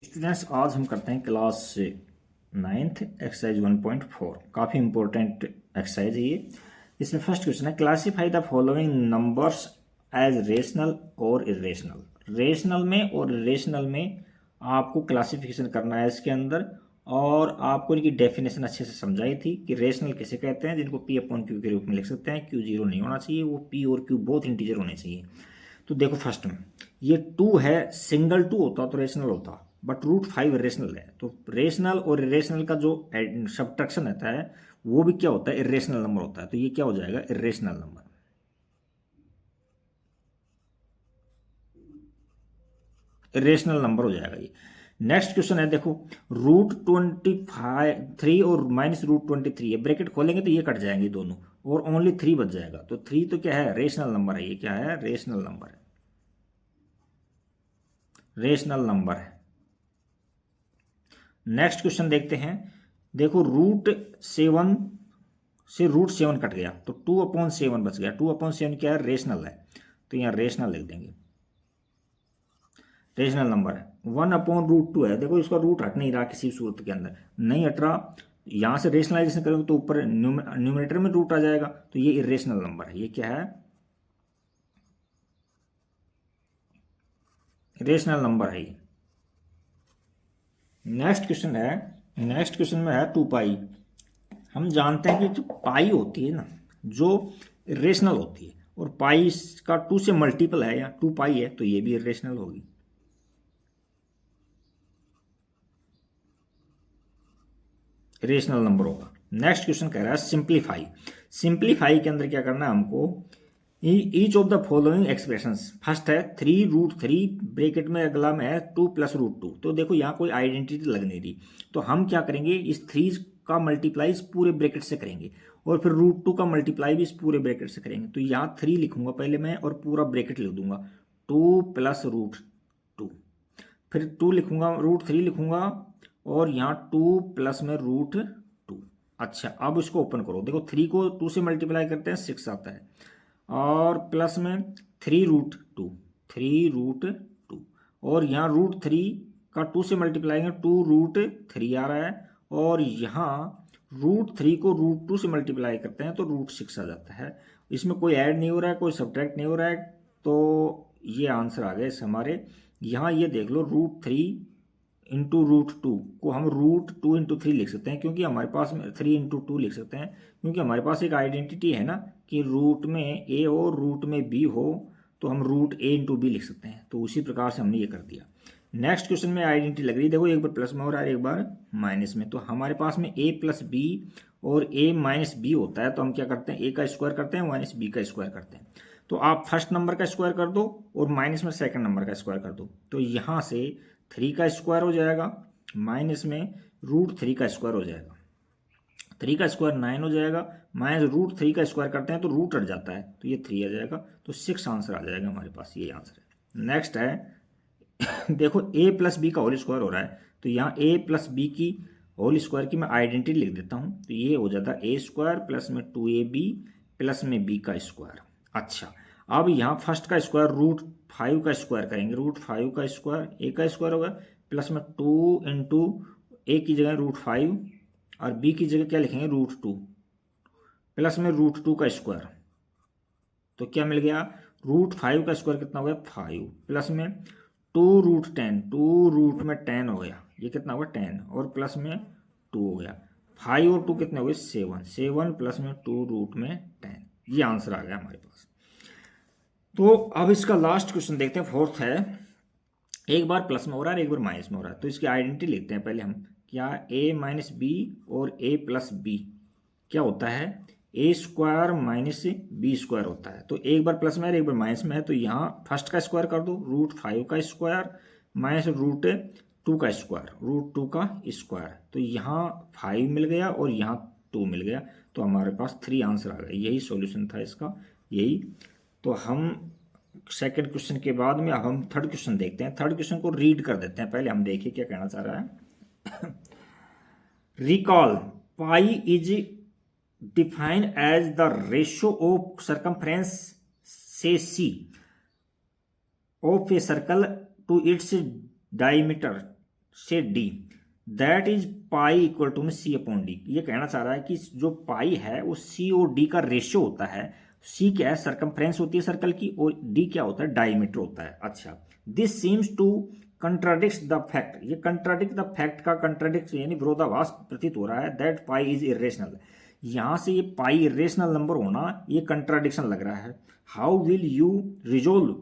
Students, आज हम करते हैं क्लास 9th एक्सरसाइज 1.4। काफ़ी इंपॉर्टेंट एक्सरसाइज है ये। इसमें फर्स्ट क्वेश्चन है, classify the following numbers as rational और इरेशनल। रेशनल में और इरेशनल में आपको क्लासिफिकेशन करना है इसके अंदर, और आपको इनकी डेफिनेशन अच्छे से समझाई थी कि रेशनल किसे कहते हैं, जिनको पी अपॉन क्यू के रूप में लिख सकते हैं। क्यू जीरो नहीं होना चाहिए, वो पी और क्यू बोथ इंटीजर होने चाहिए। तो देखो फर्स्ट में ये 2 है, सिंगल 2 होता तो रेशनल होता, बट रूट 5 इरेशनल है। तो रेशनल और इरेशनल का जो सब्ट्रैक्शन रहता है वो भी क्या होता है, इरेशनल नंबर होता है। तो ये क्या हो जाएगा, इरेशनल नंबर। इरेशनल नंबर हो जाएगा ये। नेक्स्ट क्वेश्चन है, देखो √25 और -√23 है, ब्रैकेट खोलेंगे तो ये कट जाएंगे दोनों और ओनली 3 बच जाएगा। तो 3 तो क्या है, रेशनल नंबर है। ये क्या है, रेशनल नंबर है, रेशनल नंबर है। नेक्स्ट क्वेश्चन देखते हैं, देखो √7 से √7 कट गया तो 2/7 बच गया। 2/7 क्या है, रेशनल है, तो यहाँ रेशनल लिख देंगे, रेशनल नंबर है। 1/√2 है, देखो इसका रूट हट नहीं रहा किसी सूरत के अंदर, नहीं हट रहा। यहाँ से रेशनलाइजेशन करेंगे तो ऊपर न्यूमरेटर में रूट आ जाएगा, तो ये इरेशनल नंबर है। ये क्या है, रेशनल नंबर है ये। नेक्स्ट क्वेश्चन है, नेक्स्ट क्वेश्चन में है 2π। हम जानते हैं कि जो पाई होती है ना, जो रेशनल होती है, और पाई का 2 से मल्टीपल है या 2π है, तो ये भी रेशनल होगी। रेशनल नंबर होगा। नेक्स्ट क्वेश्चन कह रहा है सिंप्लीफाई। सिंप्लीफाई के अंदर क्या करना है हमको, each of the following expressions. First है 3√3, ब्रैकेट में अगला में है 2 + √2। तो देखो यहाँ कोई आइडेंटिटी लग नहीं रही, तो हम क्या करेंगे, इस 3 का मल्टीप्लाई इस पूरे ब्रैकेट से करेंगे, और फिर √2 का मल्टीप्लाई भी इस पूरे ब्रैकेट से करेंगे। तो यहाँ 3 लिखूंगा पहले मैं, और पूरा ब्रैकेट लिख दूंगा 2 + √2, फिर 2 लिखूंगा, √3 लिखूंगा, और यहाँ 2 प्लस में √2। अच्छा, अब इसको ओपन करो, देखो 3 को 2 से मल्टीप्लाई करते हैं 6 आता है, और प्लस में 3√2, 3√2, और यहाँ √3 का 2 से मल्टीप्लाई करें 2√3 आ रहा है, और यहाँ √3 को √2 से मल्टीप्लाई करते हैं तो √6 आ जाता है। इसमें कोई ऐड नहीं हो रहा है, कोई सब्ट्रैक्ट नहीं हो रहा है, तो ये आंसर आ गए हमारे। यहाँ ये देख लो, √3 इंटू √2 को हम √2 × 3 लिख सकते हैं, क्योंकि हमारे पास में 3 × 2 लिख सकते हैं, क्योंकि हमारे पास एक आइडेंटिटी है ना कि रूट में ए हो रूट में बी हो, तो हम √a × b लिख सकते हैं। तो उसी प्रकार से हमने ये कर दिया। नेक्स्ट क्वेश्चन में आइडेंटिटी लग रही है, देखो एक बार प्लस में हो रहा है, एक बार माइनस में। तो हमारे पास में a + b और a - b होता है, तो हम क्या करते हैं, a का स्क्वायर करते हैं माइनस b का स्क्वायर करते हैं। तो आप फर्स्ट नंबर का स्क्वायर कर दो और माइनस में सेकंड नंबर का स्क्वायर कर दो, तो यहाँ से 3 का स्क्वायर हो जाएगा, माइनस में √3 का स्क्वायर हो जाएगा, 3 का स्क्वायर 9 हो जाएगा, माइनस √3 का स्क्वायर करते हैं तो रूट हट जाता है, तो ये 3 आ जाएगा, तो 6 आंसर आ जाएगा हमारे पास, ये आंसर है। नेक्स्ट है देखो a + b का होल स्क्वायर हो रहा है, तो यहाँ a + b की होल स्क्वायर की मैं आइडेंटिटी लिख देता हूँ, तो ये हो जाता है a² प्लस में 2ab प्लस में b का स्क्वायर। अच्छा, अब यहाँ फर्स्ट का स्क्वायर √5 का स्क्वायर करेंगे, √5 का स्क्वायर a का स्क्वायर होगा, प्लस में 2 × a की जगह √5 और b की जगह क्या लिखेंगे, √2 प्लस में √2 का स्क्वायर। तो क्या मिल गया, √5 का स्क्वायर कितना हो गया, 5 प्लस में 2√10, 2√10 हो गया, ये कितना होगा 10, और प्लस में 2 हो गया, 5 और 2 कितने हो गए 7, 7 प्लस में 2√10। ये आंसर आ गया हमारे पास। तो अब इसका लास्ट क्वेश्चन देखते हैं, फोर्थ है, एक बार प्लस में हो रहा है एक बार माइनस में हो रहा है, तो इसकी आइडेंटिटी लिखते हैं पहले हम। क्या a - b और a + b क्या होता है, a² - b² होता है। तो एक बार प्लस में है एक बार माइनस में है, तो यहाँ फर्स्ट का स्क्वायर कर दो, √5 का स्क्वायर माइनस √2 का स्क्वायर, √2 का स्क्वायर, तो यहाँ 5 मिल गया और यहाँ 2 मिल गया, तो हमारे पास 3 आंसर आ गए। यही सॉल्यूशन था इसका, यही। तो हम सेकंड क्वेश्चन के बाद में अब हम थर्ड क्वेश्चन देखते हैं। थर्ड क्वेश्चन को रीड कर देते हैं, पहले हम देखिए क्या कहना चाह रहा है। Recall pi is define as the ratio of circumference से C of a circle to its diameter से D, that is pi equal to में सी अपॉन डी। ये कहना चाह रहा है कि जो पाई है वो सी और डी का रेशियो होता है। सी क्या है, सरकमफ्रेंस होती है सर्कल की, और डी क्या होता है, डायमीटर होता है। अच्छा, this seems to contradict the fact, ये कंट्राडिक्ट द फैक्ट का कंट्राडिक्ट यानी विरोधाभास प्रतीत हो रहा है, दैट पाई इज इरेशनल। यहां से ये पाई इरेशनल नंबर होना ये कंट्राडिक्शन लग रहा है। How will you resolve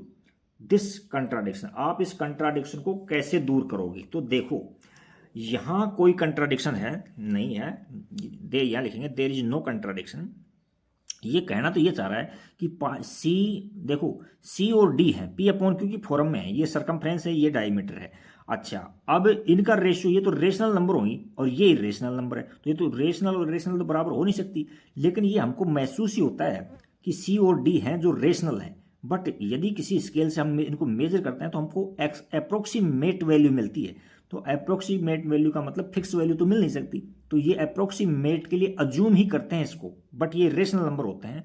this contradiction, आप इस कंट्राडिक्शन को कैसे दूर करोगे? तो देखो यहां कोई कंट्राडिक्शन है नहीं है, दे यहां लिखेंगे देयर इज नो कंट्राडिक्शन। ये कहना तो ये चाह रहा है कि सी, देखो सी और डी है, पी अपॉन क्यू की फॉर्म में है, ये सरकमफ्रेंस है, ये डायमीटर है। अच्छा, अब इनका रेशियो, ये तो रेशनल नंबर होंगी और ये इरेशनल नंबर है, तो ये तो रेशनल और रेशनल तो बराबर हो नहीं सकती। लेकिन ये हमको महसूस ही होता है कि सी और डी हैं जो रेशनल हैं, बट यदि किसी स्केल से हम इनको मेजर करते हैं तो हमको अप्रोक्सीमेट वैल्यू मिलती है। तो अप्रोक्सीमेट वैल्यू का मतलब फिक्स वैल्यू तो मिल नहीं सकती, तो ये अप्रोक्सीमेट के लिए अज्यूम ही करते हैं इसको, बट ये रेशनल नंबर होते हैं,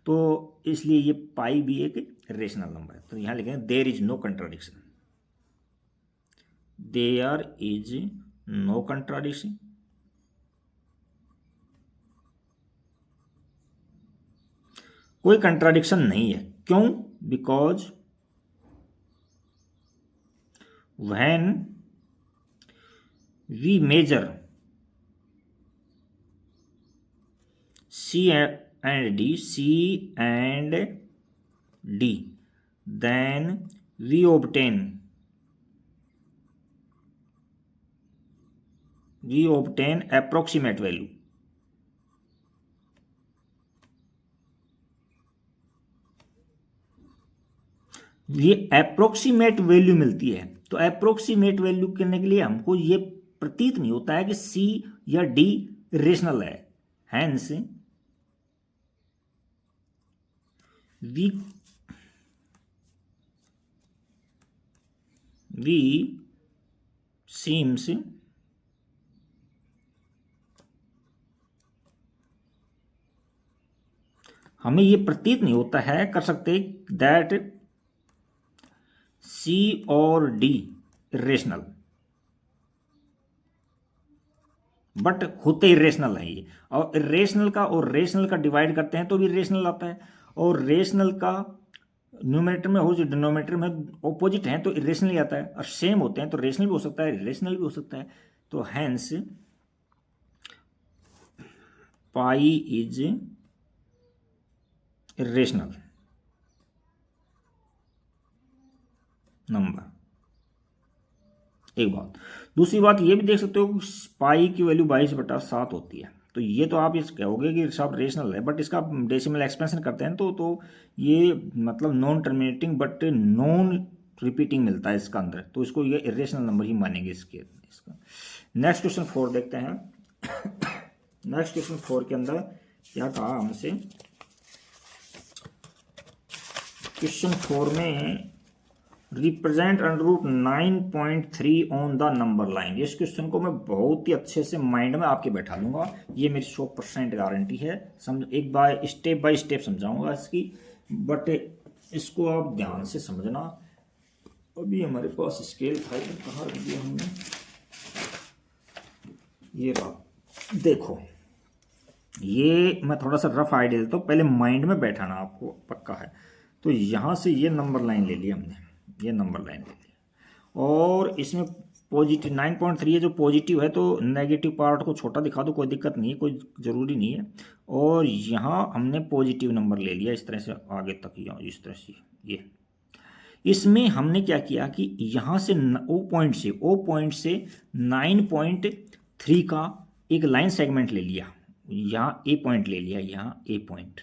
तो इसलिए ये पाई भी एक रेशनल नंबर है। तो यहां लिखेंगे there is no contradiction, there is no contradiction. कोई कंट्राडिक्शन नहीं है, क्यों? Because when we measure C and D, then we obtain approximate value। ये अप्रोक्सीमेट वैल्यू मिलती है, तो अप्रोक्सीमेट वैल्यू करने के लिए हमको ये प्रतीत नहीं होता है कि सी या डी रेशनल है, हैंस वी सीम्स हमें ये प्रतीत नहीं होता है कर सकते दैट सी और डी रेशनल, बट होते इरेशनल है ये। और इरेशनल का और रेशनल का डिवाइड करते हैं तो भी रेशनल आता है, और रेशनल का न्यूमरेटर में हो जो डिनोमिनेटर में ऑपोजिट है तो इरेशनल ही आता है, और सेम होते हैं तो रेशनल भी हो सकता है, इरेशनल भी हो सकता है। तो hence pi is irrational number, एक बात। दूसरी बात ये भी देख सकते हो कि पाई की वैल्यू 22/7 होती है, तो ये तो आप इस कहोगे कि सब रेशनल है, बट इसका डेसिमल एक्सपेंशन करते हैं तो ये मतलब non terminating but non repeating मिलता है इसका अंदर, तो इसको ये इरेशनल नंबर ही मानेंगे इसका। नेक्स्ट क्वेश्चन 4 देखते हैं। नेक्स्ट क्वेश्चन 4 के अंदर क्या कहा हमसे, क्वेश्चन 4 में represent √9.3 on the number line. इस क्वेश्चन को मैं बहुत ही अच्छे से माइंड में आपके बैठा लूंगा, ये मेरी 100% गारंटी है। एक बार स्टेप बाय स्टेप समझाऊंगा इसकी, बट इसको आप ध्यान से समझना। अभी हमारे पास स्केल था, कहाँ रख दिया हमने, ये रहा। देखो ये मैं थोड़ा सा रफ आइडिया देता हूँ, पहले माइंड में बैठाना आपको पक्का है। तो यहाँ से ये नंबर लाइन ले ली हमने, ये नंबर लाइन ले ली, और इसमें पॉजिटिव 9.3 है जो पॉजिटिव है, तो नेगेटिव पार्ट को छोटा दिखा दो, कोई दिक्कत नहीं है, कोई ज़रूरी नहीं है। और यहाँ हमने पॉजिटिव नंबर ले लिया इस तरह से आगे तक, यहाँ इस तरह से। ये इसमें हमने क्या किया कि यहाँ से ओ पॉइंट से 9.3 का एक लाइन सेगमेंट ले लिया, यहाँ ए पॉइंट ले लिया, यहाँ ए पॉइंट,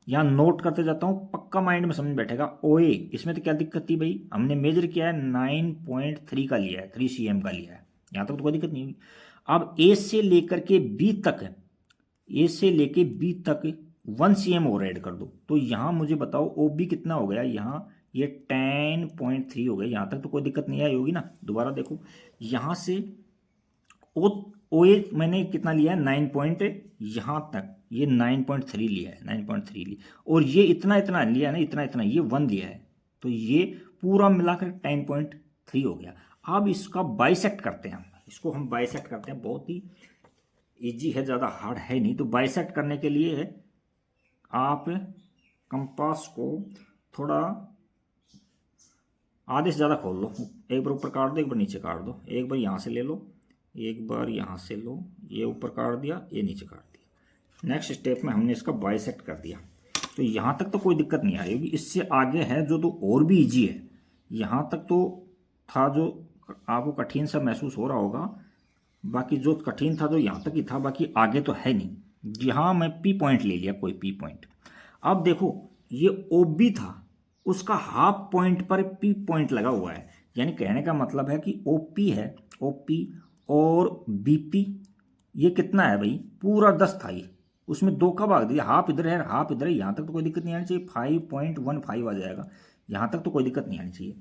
यहाँ नोट करते जाता हूँ, पक्का माइंड में समझ बैठेगा। ओए इसमें तो क्या दिक्कत थी भाई, हमने मेजर किया है 9.3 का लिया है, 3 cm का लिया है, यहाँ तक तो कोई दिक्कत नहीं हुई। अब ए से लेकर के बी तक, ए से लेके बी तक 1 cm और ऐड कर दो, तो यहाँ मुझे बताओ ओ बी कितना हो गया, यहाँ ये 10.3 हो गया, यहाँ तक तो कोई दिक्कत नहीं आई होगी ना। दोबारा देखो, यहाँ से ओ ए मैंने कितना लिया है 9 यहाँ तक, ये 9.3 लिया है, 9.3 लिया, और ये इतना लिया है ना, इतना ये 1 लिया है, तो ये पूरा मिलाकर 10.3 हो गया। अब इसका बाइसेक्ट करते हैं, इसको हम बाइसेक्ट करते हैं, बहुत ही इजी है, ज़्यादा हार्ड है नहीं। तो बाइसेक्ट करने के लिए आप कंपास को थोड़ा आधे से ज़्यादा खोल लो, एक बार ऊपर काट दो, एक बार नीचे काट दो, एक बार यहाँ से ले लो, एक बार यहाँ से लो, ये ऊपर काट दिया, ये नीचे काट दिया। नेक्स्ट स्टेप में हमने इसका बाइसेक्ट कर दिया। तो यहाँ तक तो कोई दिक्कत नहीं आएगी, इससे आगे है जो तो और भी इजी है। यहाँ तक तो था जो आपको कठिन सा महसूस हो रहा होगा, बाकी जो कठिन था जो यहाँ तक ही था, बाकी आगे तो है नहीं। यहाँ मैं पी पॉइंट ले लिया, कोई पी पॉइंट। अब देखो ये ओ बी था, उसका हाफ पॉइंट पर पी पॉइंट लगा हुआ है, यानी कहने का मतलब है कि ओ पी है, ओ पी और बी पी ये कितना है भाई, पूरा 10 था ये, उसमें 2 का भाग दिया, हाफ इधर है हाफ इधर है। यहाँ तक तो कोई दिक्कत नहीं आनी चाहिए, 5.15 आ जाएगा, यहाँ तक तो कोई दिक्कत नहीं आनी चाहिए।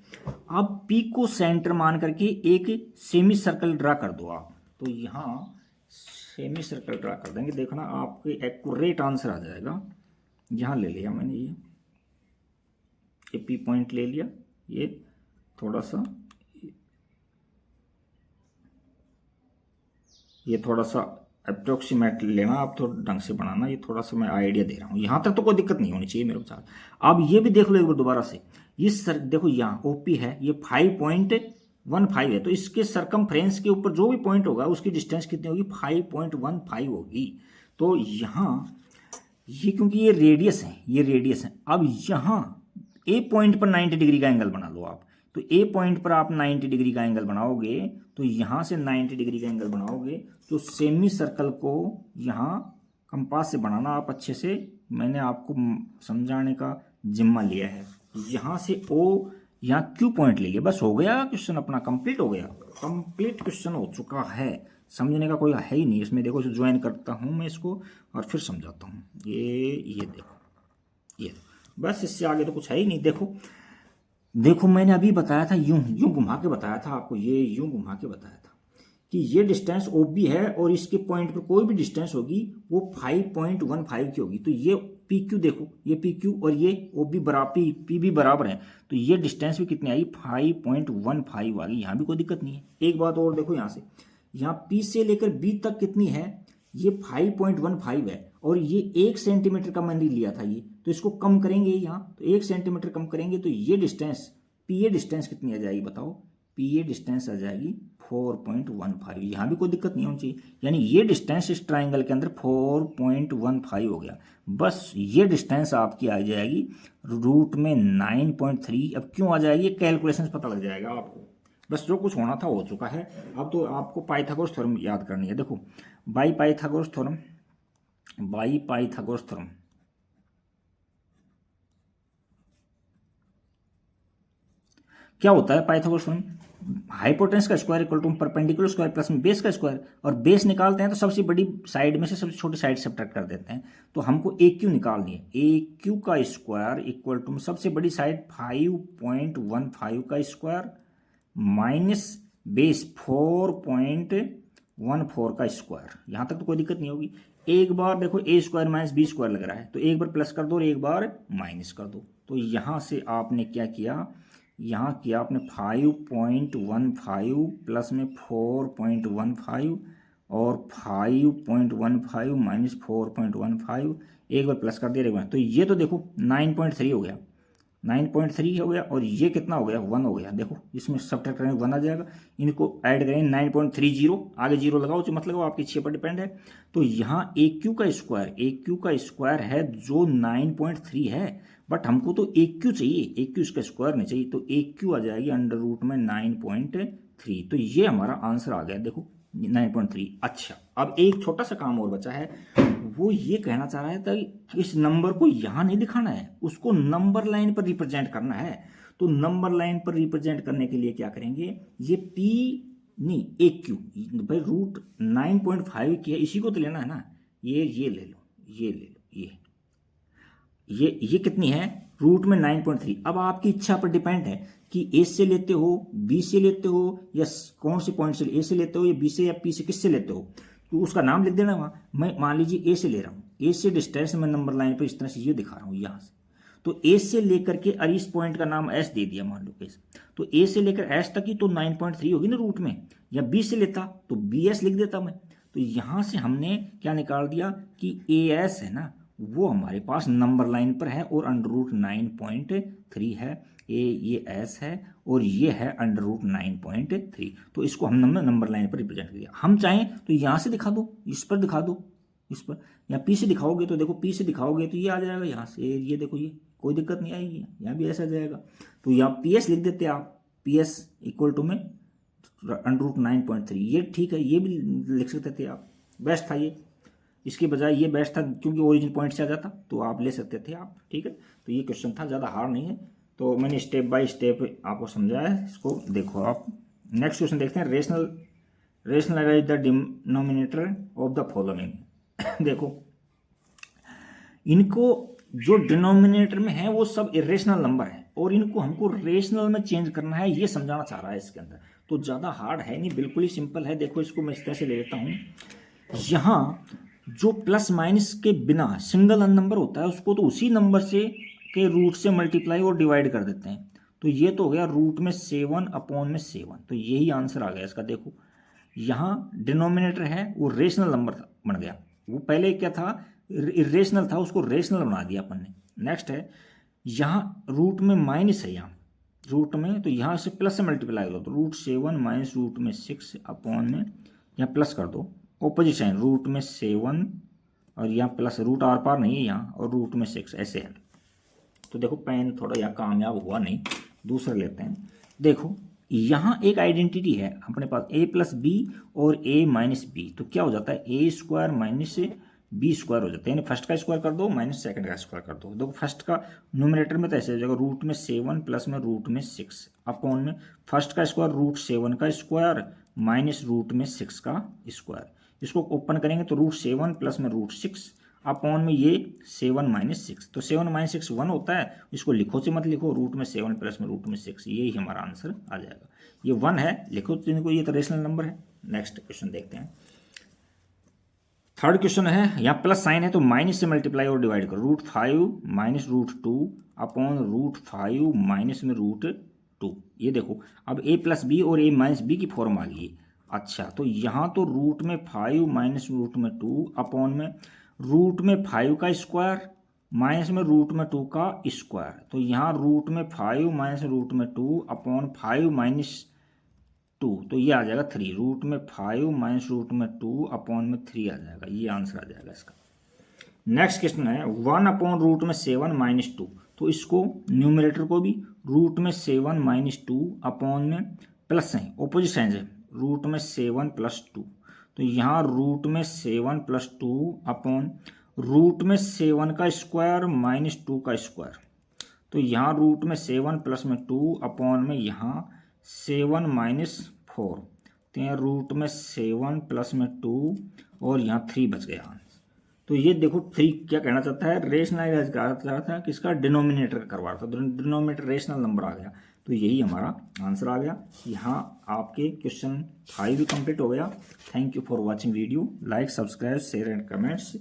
अब पी को सेंटर मान करके एक सेमी सर्कल ड्रा कर दो आप। तो यहाँ सेमी सर्कल ड्रा कर देंगे, देखना आपके एक्यूरेट आंसर आ जाएगा। यहाँ ले लिया मैंने ये पी पॉइंट ले लिया, ये थोड़ा सा अप्रोक्सीमेट लेना आप, थोड़ा ढंग से बनाना, ये थोड़ा सा मैं आइडिया दे रहा हूँ। यहाँ तक तो कोई दिक्कत नहीं होनी चाहिए मेरे साथ। अब ये भी देख लो एक बार दोबारा से, ये सर देखो यहाँ ओपी है, ये 5.15 है, तो इसके सरकमफ्रेंस के ऊपर जो भी पॉइंट होगा उसकी डिस्टेंस कितनी होगी, 5.15 होगी। तो यहाँ ये क्योंकि ये रेडियस है, ये रेडियस है। अब यहाँ ए पॉइंट पर 90 डिग्री का एंगल बना लो आप। तो ए पॉइंट पर आप 90 डिग्री का एंगल बनाओगे, तो यहाँ से 90 डिग्री का एंगल बनाओगे, तो सेमी सर्कल को यहाँ कंपास से बनाना आप अच्छे से, मैंने आपको समझाने का जिम्मा लिया है। यहाँ से ओ यहाँ क्यू पॉइंट ले लिया, बस हो गया क्वेश्चन अपना, कंप्लीट हो गया, कंप्लीट क्वेश्चन हो चुका है, समझने का कोई है ही नहीं इसमें। देखो ज्वाइन करता हूँ मैं इसको और फिर समझाता हूँ। ये देखो, ये बस, इससे आगे तो कुछ है ही नहीं। देखो मैंने अभी बताया था, यूं घुमा के बताया था आपको, ये यूं घुमा के बताया था कि ये डिस्टेंस ओ बी है और इसके पॉइंट पर कोई भी डिस्टेंस होगी वो 5.15 की होगी। तो ये पी क्यू देखो, ये पी क्यू और ये ओ बी बराबर, पी भी बराबर है, तो ये डिस्टेंस भी कितनी आई, 5.15 आ गई। यहाँ भी कोई दिक्कत नहीं है। एक बात और देखो, यहाँ से यहाँ पी से लेकर बी तक कितनी है, ये 5.15 है, और ये 1 सेंटीमीटर का मैंने लिया था ये, तो इसको कम करेंगे यहाँ, तो 1 सेंटीमीटर कम करेंगे, तो ये डिस्टेंस पी ए डिस्टेंस कितनी आ जाएगी बताओ, पी ए डिस्टेंस आ जाएगी 4.15। यहाँ भी कोई दिक्कत नहीं होनी चाहिए, यानी ये डिस्टेंस इस ट्राइंगल के अंदर 4.15 हो गया। बस ये डिस्टेंस आपकी आ जाएगी रूट में 9.3। अब क्यों आ जाएगी, कैलकुलेशन पता लग जाएगा आपको। बस जो कुछ होना था हो चुका है। अब तो आपको पाइथागोरस थ्योरम याद करनी है। देखो बाई पाइथागोरस थ्योरम क्या होता है पाइथागोरस थ्योरम, हाइपोटेनस का square equal to perpendicular square plus में बेस का स्क्वायर, और बेस निकालते हैं तो सबसे बड़ी साइड में से सबसे छोटी साइड सब्ट्रैक्ट कर देते हैं। तो हमको ए क्यू निकालनी है, ए क्यू का स्क्वायर इक्वल टू सबसे बड़ी साइड 5.15 का स्क्वायर माइनस बेस 4.14 का स्क्वायर। यहाँ तक तो कोई दिक्कत नहीं होगी। एक बार देखो ए स्क्वायर माइनस बी स्क्वायर लग रहा है, तो एक बार प्लस कर दो और एक बार माइनस कर दो। तो यहाँ से आपने क्या किया, यहाँ किया आपने 5.15 प्लस में 4.15 और 5.15 माइनस 4.15, एक बार प्लस कर दिया, एक बार। तो ये तो देखो 9.3 हो गया, 9.3 हो गया, और ये कितना हो गया, 1 हो गया। देखो इसमें सब्ट्रैक्ट करेंगे 1 आ जाएगा, इनको ऐड करेंगे 9.30, आगे जीरो लगाओ जो मत लगाओ, आपकी इच्छा पर डिपेंड है। तो यहाँ ए क्यू का स्क्वायर है जो 9.3 है, बट हमको तो ए क्यू चाहिए, ए क्यू इसका स्क्वायर नहीं चाहिए, तो ए क्यू आ जाएगी अंडर रूट में 9.3। तो ये हमारा आंसर आ गया, देखो 9.3। अच्छा, अब एक छोटा सा काम और बचा है, वो ये कहना चाह रहा है कि इस नंबर को यहाँ नहीं दिखाना है, उसको नंबर लाइन पर रिप्रेजेंट करना है। तो नंबर लाइन पर रिप्रेजेंट करने के लिए क्या करेंगे, ये पी नहीं ए क्यू भाई रूट 9.5 की है, इसी को तो लेना है ना, ये ले लो, ये कितनी है, रूट में 9.3। अब आपकी इच्छा पर डिपेंड है कि ए से लेते हो, बी से लेते हो, या कौन से पॉइंट से, ए से लेते हो या बी से या पी से, किससे लेते हो, तो उसका नाम लिख देना वहाँ। मैं मान लीजिए ए से ले रहा हूँ, ए से डिस्टेंस मैं नंबर लाइन पर इस तरह से ये दिखा रहा हूँ यहाँ से। तो ए से लेकर के और इस पॉइंट का नाम एस दे दिया मान लो कैसे, तो ए से लेकर एस तक की तो 9.3 होगी ना रूट में, या बी से लेता तो बी एस लिख देता मैं। तो यहाँ से हमने क्या निकाल दिया कि ए एस है ना वो हमारे पास नंबर लाइन पर है और अंडर रूट 9.3 है, ये एस है और ये है अंडर रूट 9.3। तो इसको हमने नंबर लाइन पर रिप्रेजेंट किया। हम चाहें तो यहाँ से दिखा दो, इस पर दिखा दो, इस पर, या पी से दिखाओगे तो देखो पी से दिखाओगे तो ये आ जाएगा यहाँ से, ये देखो ये कोई दिक्कत नहीं आएगी, यहाँ भी ऐसा जाएगा। तो यहाँ पी एस लिख देते आप, पी एस इक्वल टू में अंडर रूट 9.3, ये ठीक है, ये भी लिख सकते थे आप, बेस्ट था ये, इसके बजाय ये बेस्ट था क्योंकि ओरिजिन पॉइंट से आ जाता तो आप ले सकते थे आप, ठीक है। तो ये क्वेश्चन था, ज़्यादा हार्ड नहीं है, तो मैंने स्टेप बाय स्टेप आपको समझाया है, इसको देखो आप। नेक्स्ट क्वेश्चन देखते हैं, rationalise the denominator of the following. देखो इनको जो डिनोमिनेटर में है वो सब इरेशनल नंबर है और इनको हमको रेशनल में चेंज करना है, ये समझाना चाह रहा है इसके अंदर। तो ज़्यादा हार्ड है नहीं, बिल्कुल ही सिंपल है। देखो इसको मैं इस तरह से ले लेता हूँ, यहाँ जो प्लस माइनस के बिना सिंगल नंबर होता है उसको तो उसी नंबर से के रूट से मल्टीप्लाई और डिवाइड कर देते हैं। तो ये तो हो गया रूट में 7/7, तो यही आंसर आ गया इसका। देखो यहाँ डिनोमिनेटर है वो रेशनल नंबर बन गया, वो पहले क्या था इरेशनल था उसको रेशनल बना दिया अपन ने। नेक्स्ट है यहाँ रूट में माइनस है, यहाँ रूट में, तो यहाँ से प्लस से मल्टीप्लाई करो तो रूट 7 माइनस रूट में 6 अपॉन में यहाँ प्लस कर दो, ऑपोजिट साइन रूट में 7 और यहाँ प्लस, रूट आर पार नहीं है यहाँ, और रूट में 6 ऐसे है। तो देखो पेन थोड़ा यहाँ कामयाब हुआ नहीं, दूसरा लेते हैं। देखो यहाँ एक आइडेंटिटी है अपने पास a प्लस बी और a माइनस बी, तो क्या हो जाता है a square minus b square हो जाता है, यानी फर्स्ट का स्क्वायर कर दो माइनस सेकंड का स्क्वायर कर दो। देखो फर्स्ट का न्यूमरेटर में तो ऐसे हो जाएगा रूट में 7 प्लस में रूट में 6 अपॉन में फर्स्ट का स्क्वायर रूट 7 का स्क्वायर माइनस रूट में 6 का स्क्वायर। इसको ओपन करेंगे तो रूट 7 प्लस में रूट 6 अपॉन में ये 7 माइनस 6, तो 7 माइनस 6 1 होता है, इसको लिखो से मत लिखो, रूट में 7 प्लस में रूट में 6, यही हमारा आंसर आ जाएगा। ये 1 है, लिखो तो इनको, ये तो रेशनल नंबर है। नेक्स्ट क्वेश्चन देखते हैं, थर्ड क्वेश्चन है, यहाँ प्लस साइन है तो माइनस से मल्टीप्लाई और डिवाइड करो, root 5 minus root 2 upon root 5 minus में रूट 2। ये देखो अब a प्लस बी और a माइनस बी की फॉर्म आ गई है। अच्छा तो यहाँ तो रूट में 5 माइनस रूट में 2 अपॉन में रूट में 5 का स्क्वायर माइनस में रूट में 2 का स्क्वायर, तो यहाँ रूट में 5 माइनस रूट में 2 अपॉन 5 माइनस 2, तो ये आ जाएगा 3, रूट में 5 माइनस रूट में 2 अपॉन में 3 आ जाएगा, ये आंसर आ जाएगा इसका। नेक्स्ट क्वेश्चन है 1 अपॉन रूट में 7 माइनस 2, तो इसको न्यूमरेटर को भी रूट में 7 माइनस 2 अपॉन में प्लस साइन, ऑपोजिट साइन है, रूट में 7 प्लस 2, तो यहाँ रूट में 7 प्लस 2 अपॉन रूट में 7 का स्क्वायर माइनस 2 का स्क्वायर, तो यहाँ रूट में 7 प्लस में 2 अपॉन में यहाँ 7 माइनस 4, तो यहाँ रूट में 7 प्लस में 2 और यहाँ 3 बच गया। तो ये देखो 3 क्या कहना चाहता है, रेशनलाइज करना चाहता है, किसका डिनोमिनेटर करवा रहा था, डिनोमिनेटर रेशनल नंबर आ गया, तो यही हमारा आंसर आ गया। यहाँ आपके क्वेश्चन 5 भी कंप्लीट हो गया। Thank you for watching video, like subscribe share and comments.